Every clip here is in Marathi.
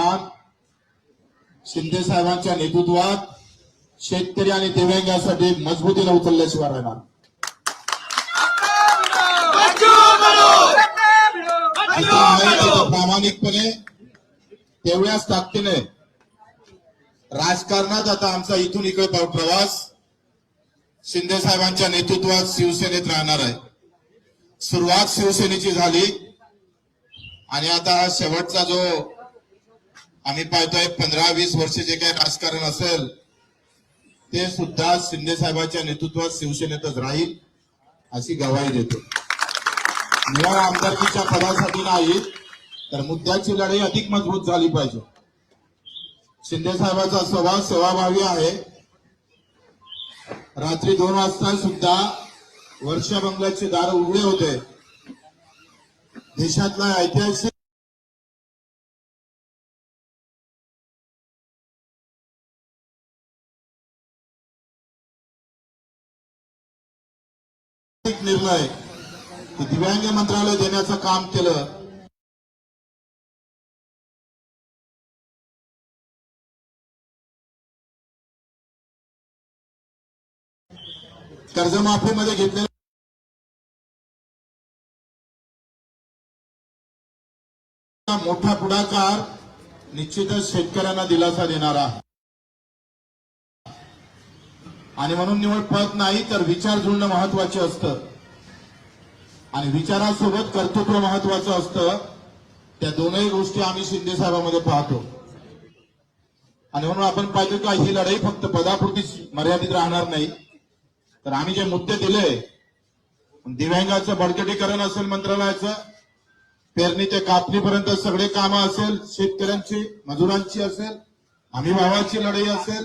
अभिमान शिंदे साहेबांच्या नेतृत्वात शेतकरी आणि दिव्यांगांसाठी मजबूतीला उचलल्याशिवाय राहणार. प्रामाणिकपणे तेवढ्याच ताकदीने राजकारणात आता आमचा इथून इकडे प्रवास शिंदे साहेबांच्या नेतृत्वात शिवसेनेत राहणार आहे. सुरुवात शिवसेनेची झाली आणि आता हा शेवटचा जो आम्ही पाहतोय 15-20 वर्ष जे काही राजकारण असेल ते सुद्धा शिंदे साहेबांच्या नेतृत्वात शिवसेनेतच राहील अशी ग्वाही देतो. निवड आमदारकीच्या पदासाठी नाही तर मुद्द्याची लढाई अधिक मजबूत झाली पाहिजे. शिंदे साहेबांचा स्वभाव सेवाभावी आहे. रात्री 2 वाजता सुद्धा वर्षा बंगल्याचे दार उघडे होते. देशातला ऐतिहासिक निर्णय दिव्यांग मंत्रालय देण्याचं काम केलं. कर्जमाफीमध्ये घेतलेला मोठा पुढाकार निश्चितच शेतकऱ्यांना दिलासा देणारा आहे. आणि म्हणून निवड पद नाही तर विचार जुळणं महत्वाचे असतं आणि विचारासोबत कर्तृत्व महत्वाचं असतं. त्या दोनही गोष्टी आम्ही शिंदे साहेबांमध्ये पाहतो आणि म्हणून आपण पाहिजे का ही लढाई फक्त पदापुरतीच मर्यादित राहणार नाही तर आम्ही जे मुद्दे दिले दिव्यांगाचं बळकटीकरण असेल, मंत्रालयाचं पेरणी ते कापणीपर्यंत सगळे कामं असेल, शेतकऱ्यांची मजुरांची असेल, हमी भावाची लढाई असेल,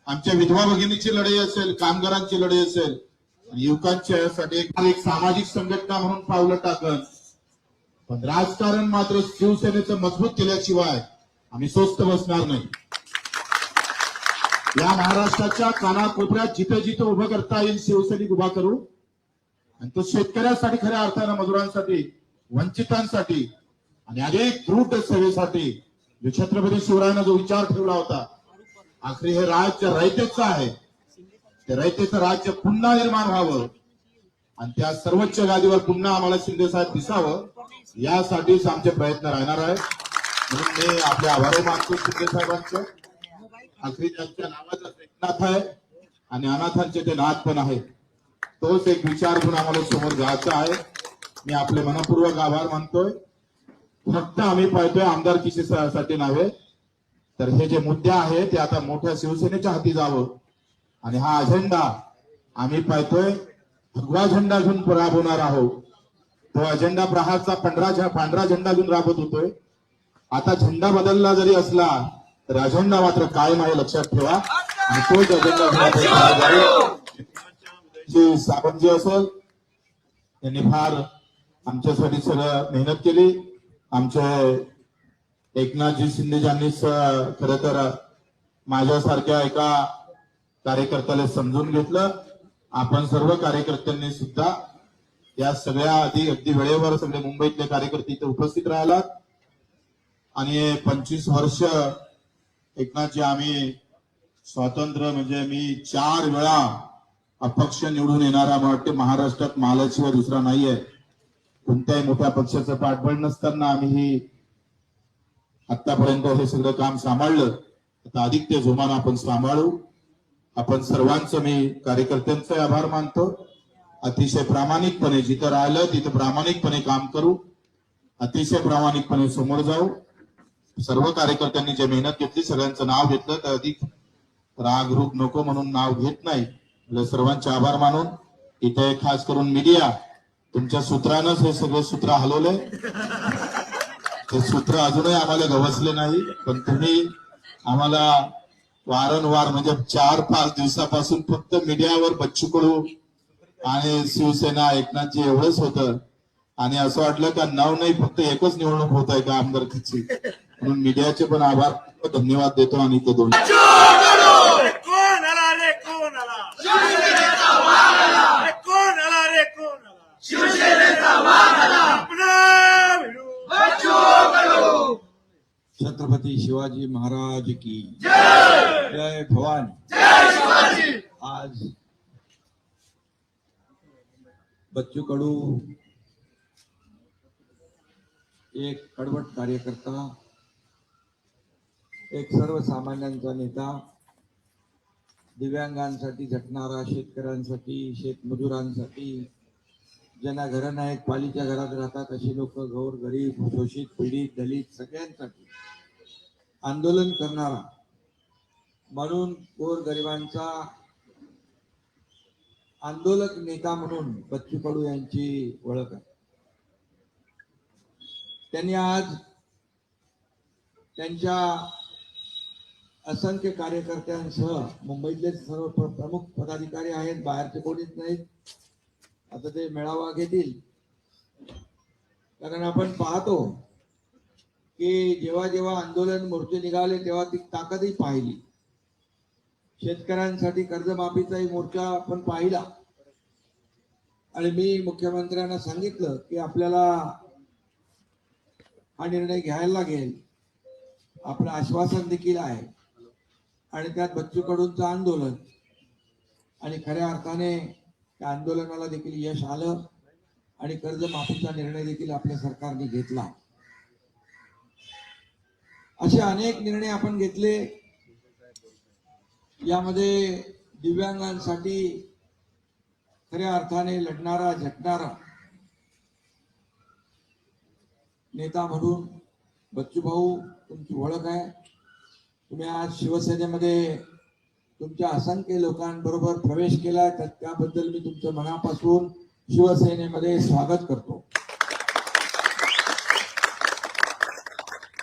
आमच्या विधवा भगिनीची लढाई असेल, कामगारांची लढाई असेल, युवकांच्यासाठी एक सामाजिक संघटना म्हणून पावलं टाकत पण राजकारण मात्र शिवसेनेचं मजबूत केल्याशिवाय आम्ही स्वस्थ बसणार नाही. या महाराष्ट्राच्या कानाकोपऱ्यात जिथे जिथे उभं करता येईल शिवसैनिक उभा करू आणि तो शेतकऱ्यांसाठी, खऱ्या अर्थानं मजुरांसाठी, वंचितांसाठी आणि अनेक द्रुत सेवेसाठी जो छत्रपती शिवरायानं जो विचार ठेवला होता, आखरी हे राज्य रयतेचं आहे. ते रयतेचं राज्य पुन्हा निर्माण व्हावं आणि त्या सर्वोच्च गादीवर पुन्हा आम्हाला शिंदे साहेब दिसावं यासाठीच आमचे प्रयत्न राहणार आहे. म्हणून मी आपले आभार मानतो शिंदे साहेबांचे. आखरी त्यांच्या नावाचा एकनाथ आहे आणि अनाथांचे ते नाथ पण आहे. तोच एक विचार घेऊन आम्हाला समोर जायचा आहे. मी आपले मनपूर्वक आभार मानतोय. फक्त आम्ही पाहतोय आमदारकीसाठी नव्हे तर हे जे मुद्दे आहेत ते आता मोठ्या शिवसेनेच्या हाती जावं आणि हा अजेंडा आम्ही पाहतोय भगवा झेंडा घेऊन राबवणार आहोत. तो अजेंडा प्रहारचा पांढरा झेंडा घेऊन राबवत होतोय. आता झेंडा बदलला जरी असला तर अजेंडा मात्र कायम आहे, लक्षात ठेवा. आणि तोच अजेंडा सावंत जी असेल त्यांनी फार आमच्यासाठी सगळं मेहनत केली. आमचे एकनाथजी शिंदेजींनी खरं तर माझ्यासारख्या एका कार्यकर्त्याला समजून घेतलं. आपण सर्व कार्यकर्त्यांनी सुद्धा या सगळ्या अगदी वेळेवर सगळे मुंबईतले कार्यकर्ते इथे उपस्थित राहिलात आणि 25 वर्ष एकनाथजी आम्ही स्वातंत्र्य म्हणजे मी 4 वेळा अपक्ष निवडून येणारा मला वाटते महाराष्ट्रात मालाशिवाय दुसरा नाहीये. कोणत्याही मोठ्या पक्षाचं पाठबळ नसताना आम्ही आतापर्यंत हे सगळं काम सांभाळलं. आता अधिक ते जोमानं आपण सांभाळू. आपण सर्वांचं मी कार्यकर्त्यांचे आभार मानतो. अतिशय प्रामाणिकपणे जिथं राहिलं तिथं प्रामाणिकपणे काम करू, अतिशय प्रामाणिकपणे समोर जाऊ. सर्व कार्यकर्त्यांनी जे मेहनत घेतली सगळ्यांचं नाव घेतलं तर अधिक राग रूप नको म्हणून नाव घेत नाही. सर्वांचे आभार मानून इथे खास करून मीडिया तुमच्या सूत्रानंच हे सगळे सूत्र हलवले. ते सूत्र अजूनही आम्हाला गवसले नाही पण तुम्ही आम्हाला वारंवार म्हणजे 4-5 दिवसापासून फक्त मीडियावर बच्चू कडू आणि शिवसेना एकनाथजी एवढंच होतं आणि असं वाटलं का नाही फक्त एकच निवडणूक होत आहे का आमदारकीची. म्हणून मीडियाचे पण आभार धन्यवाद देतो आणि ते दोन छत्रपती छत्रपती शिवाजी महाराज की जय भवानी। आज बच्चू कडू एक कडवट कार्यकर्ता, एक सर्वसामान्यांचा नेता, दिव्यांगांसाठी झटणारा, शेतकऱ्यांसाठी, शेतमजुरांसाठी, ज्यांना घरं नाहीत, पालीच्या घरात राहतात अशी लोक, गौर गरीब, शोषित, पीडित, दलित सगळ्यांसाठी आंदोलन करणारा, म्हणून गोरगरिबांचा आंदोलक नेता म्हणून बच्चू कडू यांची ओळख आहे। त्यांनी आज त्यांच्या असंख्य कार्यकर्त्यांसह, मुंबईतले सर्व प्रमुख पदाधिकारी आहेत, बाहेरचे कोणीच नाहीत, आता ते मेळावा घेतील। कारण आपण पाहतो की जेव्हा जेव्हा आंदोलन मोर्चे निघाले तेव्हा ती ताकदही पाहिली। शेतकऱ्यांसाठी कर्जमाफीचाही मोर्चा आपण पाहिला आणि मी मुख्यमंत्र्यांना सांगितलं की आपल्याला हा निर्णय घ्यायला लागेल, आपलं आश्वासन देखील आहे आणि त्यात बच्चू कडूंचं आंदोलन, आणि खऱ्या अर्थाने त्या आंदोलनाला देखील यश आलं आणि कर्जमाफीचा निर्णय देखील आपल्या सरकारने घेतला। असे अनेक निर्णय आपण घेतले। यामध्ये दिव्यांगांसाठी खऱ्या अर्थाने लढणारा, झटणारा नेता म्हणून बच्चू भाऊ तुमची ओळख आहे। तुम्ही आज शिवसेनेमध्ये तुमच्या असंख्य लोकांबरोबर प्रवेश केला, तर त्याबद्दल मी तुमचं मनापासून शिवसेनेमध्ये स्वागत करतो।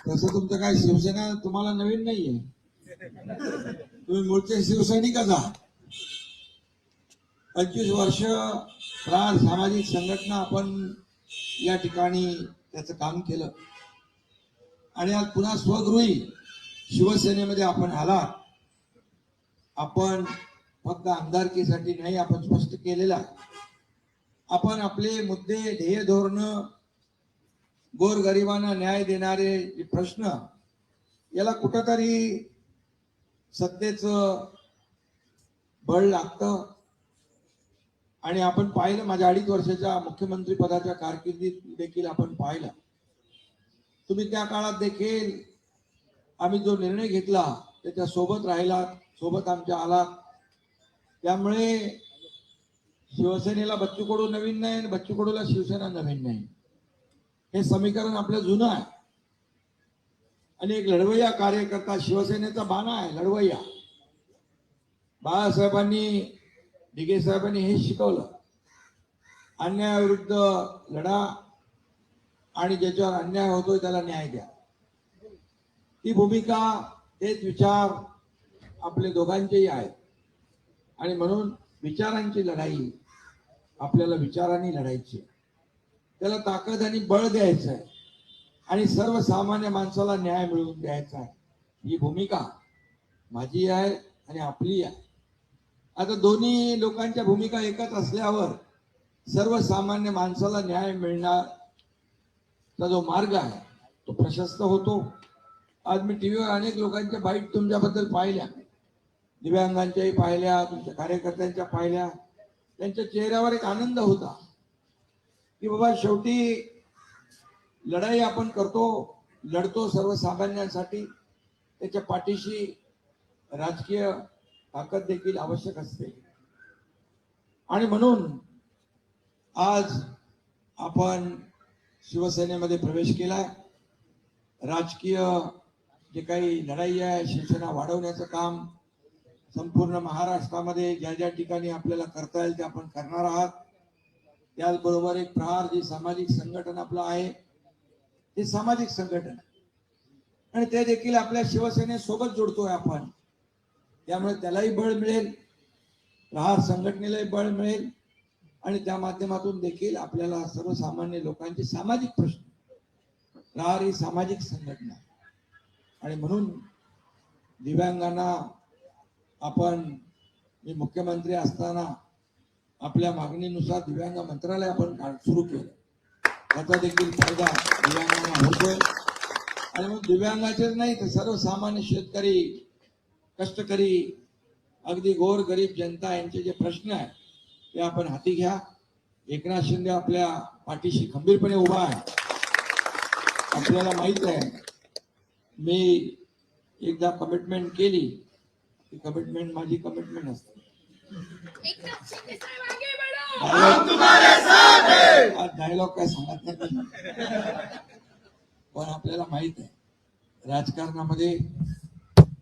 तसं तुमचं काय शिवसेना तुम्हाला नवीन नाहीये, तुम्ही मूळचे शिवसैनिकच आहात। 25 वर्ष प्रहार सामाजिक संघटना आपण या ठिकाणी त्याचं काम केलं आणि आज पुन्हा स्वगृही शिवसेनेमध्ये आपण आलात। आपण फक्त आमदारकीसाठी नाही, आपण स्पष्ट केलेला आपण आपले मुद्दे, ध्येय, धोरण, गोरगरिबांना न्याय देणारे जे प्रश्न, याला कुठंतरी सत्तेचं बळ लागतं। आणि आपण पाहिलं, माझ्या 2.5 वर्षाच्या मुख्यमंत्री पदाच्या कारकिर्दीत देखील आपण पाहिलं, तुम्ही त्या काळात देखील आम्ही जो निर्णय घेतला त्याच्या सोबत राहिला, सोबत आमच्या आला। त्यामुळे शिवसेनेला बच्चू कडू नवीन नाही आणि बच्चू कडूला शिवसेना नवीन नाही, हे समीकरण आपलं जुनं आहे। आणि एक लढवय्या कार्यकर्ता, शिवसेनेचा बाणा आहे लढवय्या। बाळासाहेबांनी, दिघे साहेबांनी हे शिकवलं, अन्यायाविरुद्ध लढा आणि ज्याच्यावर अन्याय होतोय त्याला न्याय द्या। ती भूमिका, तेच विचार आपले दोघांचेही आहेत आणि म्हणून विचारांची लढाई आपल्याला विचारांनी लढायची, त्याला ताकद आणि बळ द्यायचं आहे आणि सर्वसामान्य माणसाला न्याय मिळवून द्यायचा आहे। ही भूमिका माझी आहे आणि आपली आहे। आता दोन्ही लोकांच्या भूमिका एकच असल्यावर सर्वसामान्य माणसाला न्याय मिळण्याचा जो मार्ग आहे तो प्रशस्त होतो। आज मी टीव्हीवर अनेक लोकांच्या बाईट तुमच्याबद्दल पाहिल्या, दिव्यांगांच्याही पाहिल्या, तुमच्या कार्यकर्त्यांच्या पाहिल्या। त्यांच्या चेहऱ्यावर एक आनंद होता की बाबा शेवटी लढाई आपण करतो, लढतो सर्वसामान्यांसाठी, त्याच्या पाठीशी राजकीय ताकद देखील आवश्यक असते। आणि म्हणून आज आपण शिवसेनेमध्ये प्रवेश केलाय। राजकीय जे काही लढाई आहे, शिवसेना वाढवण्याचं काम संपूर्ण महाराष्ट्रामध्ये ज्या ज्या ठिकाणी आपल्याला करता येईल ते आपण करणार आहात। त्याचबरोबर एक प्रहार जी सामाजिक संघटन आपलं आहे, ते सामाजिक संघटन आणि ते देखील आपल्या शिवसेनेसोबत जोडतोय आपण, त्यामुळे त्यालाही बळ मिळेल, प्रहार संघटनेलाही बळ मिळेल आणि त्या माध्यमातून देखील आपल्याला सर्वसामान्य लोकांचे सामाजिक प्रश्न, प्रहार ही सामाजिक संघटना आणि म्हणून दिव्यांगांना आपण, मी मुख्यमंत्री असताना आपल्या मागणीनुसार दिव्यांग मंत्रालय आपण सुरू केलं, त्याचा देखील फायदा दिव्यांगांना होतोय आणि मग दिव्यांगाचेच नाही तर सर्वसामान्य शेतकरी, कष्टकरी, अगदी गोर गरीब जनता यांचे जे प्रश्न आहेत ते आपण हाती घ्या. एकनाथ शिंदे आपल्या पाठीशी खंबीरपणे उभा आहे. आपल्याला माहित आहे, मी एकदा कमिटमेंट केली ती कमिटमेंट माझी कमिटमेंट असते. आज डायलॉग काय सांगत नाही, पण आपल्याला माहित आहे राजकारणामध्ये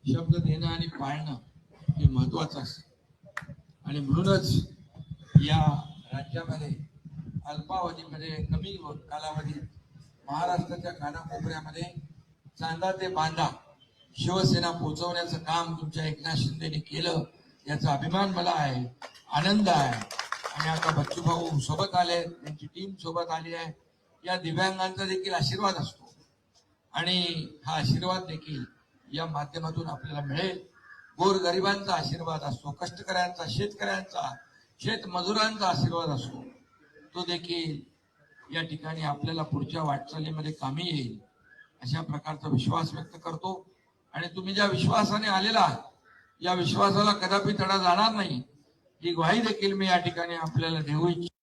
शब्द देणं आणि पाळणं हे महत्वाचं असतं. आणि म्हणूनच या राज्यामध्ये अल्पावधीमध्ये कमी कालावधीत महाराष्ट्राच्या कानाकोपऱ्यामध्ये चांदा ते बांधा शिवसेना पोहोचवण्याचं काम तुमच्या एकनाथ शिंदेने केलं, याचा अभिमान मला आहे, आनंद आहे. आणि आता बच्चू भाऊ सोबत आले, त्यांची टीम सोबत आली आहे. या दिव्यांगांचा देखील आशीर्वाद असतो आणि हा आशीर्वाद देखील या माध्यमातून आपल्याला मिळेल. गोरगरिबांचा आशीर्वाद असतो, कष्टकऱ्यांचा, शेतकऱ्यांचा, शेतमजुरांचा आशीर्वाद असतो. तो देखील या ठिकाणी आपल्याला पुढच्या वाटचालीमध्ये कामी येईल अशा प्रकारचा विश्वास व्यक्त करतो. आणि तुम्ही ज्या विश्वासाने आलेला आहात या विश्वासाला कदापि तडा जाणार नाही ही ग्वाही देखील मी या ठिकाणी आपल्याला देऊ इच्छितो.